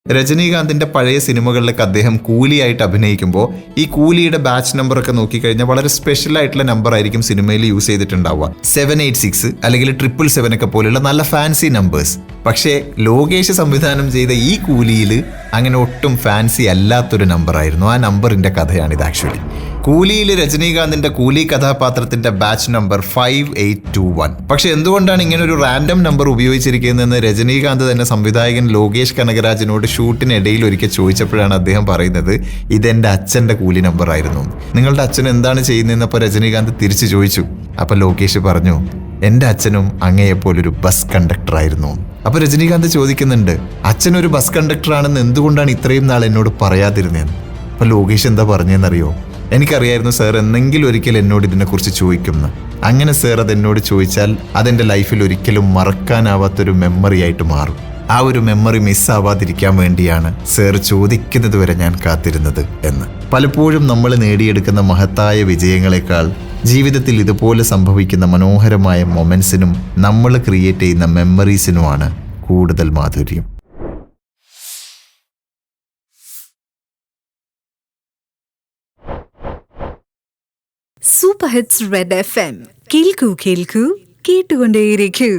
രജനീകാന്തിന്റെ പഴയ സിനിമകളിലൊക്കെ അദ്ദേഹം കൂലിയായിട്ട് അഭിനയിക്കുമ്പോൾ ഈ കൂലിയുടെ ബാച്ച് നമ്പറൊക്കെ നോക്കിക്കഴിഞ്ഞാൽ വളരെ സ്പെഷ്യൽ ആയിട്ടുള്ള നമ്പർ ആയിരിക്കും സിനിമയിൽ യൂസ് ചെയ്തിട്ടുണ്ടാവുക. 786 അല്ലെങ്കിൽ 777 ഒക്കെ പോലെയുള്ള നല്ല ഫാൻസി നമ്പേഴ്സ്. പക്ഷേ ലോകേഷ് സംവിധാനം ചെയ്ത ഈ കൂലിയിൽ അങ്ങനെ ഒട്ടും ഫാൻസി അല്ലാത്തൊരു നമ്പറായിരുന്നു. ആ നമ്പറിന്റെ കഥയാണിത്. ആക്ച്വലി കൂലിയിൽ രജനീകാന്തിന്റെ കൂലി കഥാപാത്രത്തിന്റെ ബാച്ച് നമ്പർ 5821. പക്ഷെ എന്തുകൊണ്ടാണ് ഇങ്ങനെ ഒരു റാൻഡം നമ്പർ ഉപയോഗിച്ചിരിക്കുന്നതെന്ന് രജനീകാന്ത് തന്നെ സംവിധായകൻ ലോകേഷ് കനകരാജിനോട് ഷൂട്ടിനിടയിൽ ഒരിക്കൽ ചോദിച്ചപ്പോഴാണ് അദ്ദേഹം പറയുന്നത്, ഇതെന്റെ അച്ഛന്റെ കൂലി നമ്പർ ആയിരുന്നു. നിങ്ങളുടെ അച്ഛൻ എന്താണ് ചെയ്യുന്നതെന്നപ്പോൾ രജനീകാന്ത് തിരിച്ചു ചോദിച്ചു. അപ്പൊ ലോകേഷ് പറഞ്ഞു, എന്റെ അച്ഛനും അങ്ങയെപ്പോലൊരു ബസ് കണ്ടക്ടർ ആയിരുന്നു. അപ്പൊ രജനീകാന്ത് ചോദിക്കുന്നുണ്ട്, അച്ഛനൊരു ബസ് കണ്ടക്ടർ ആണെന്ന് എന്തുകൊണ്ടാണ് ഇത്രയും നാൾ എന്നോട് പറയാതിരുന്നതെന്ന്. അപ്പൊ ലോകേഷ് എന്താ പറഞ്ഞതെന്നറിയോ? എനിക്കറിയായിരുന്നു സാർ എന്നെങ്കിലും ഒരിക്കൽ എന്നോട് ഇതിനെക്കുറിച്ച് ചോദിക്കുമെന്ന്. അങ്ങനെ സാർ അതെന്നോട് ചോദിച്ചാൽ അതെൻ്റെ ലൈഫിൽ ഒരിക്കലും മറക്കാനാവാത്തൊരു മെമ്മറി ആയിട്ട് മാറും. ആ ഒരു മെമ്മറി മിസ്സാവാതിരിക്കാൻ വേണ്ടിയാണ് സാർ ചോദിക്കുന്നത് വരെ ഞാൻ കാത്തിരുന്നത് എന്ന്. പലപ്പോഴും നമ്മൾ നേടിയെടുക്കുന്ന മഹത്തായ വിജയങ്ങളെക്കാൾ ജീവിതത്തിൽ ഇതുപോലെ സംഭവിക്കുന്ന മനോഹരമായ മൊമെന്റ്സിനും നമ്മൾ ക്രിയേറ്റ് ചെയ്യുന്ന മെമ്മറീസിനുമാണ് കൂടുതൽ മാധുര്യം. Super hits red FM. കേൾക്കൂ കേൾക്കൂ കേട്ടുകൊണ്ടേയിരിക്കൂ.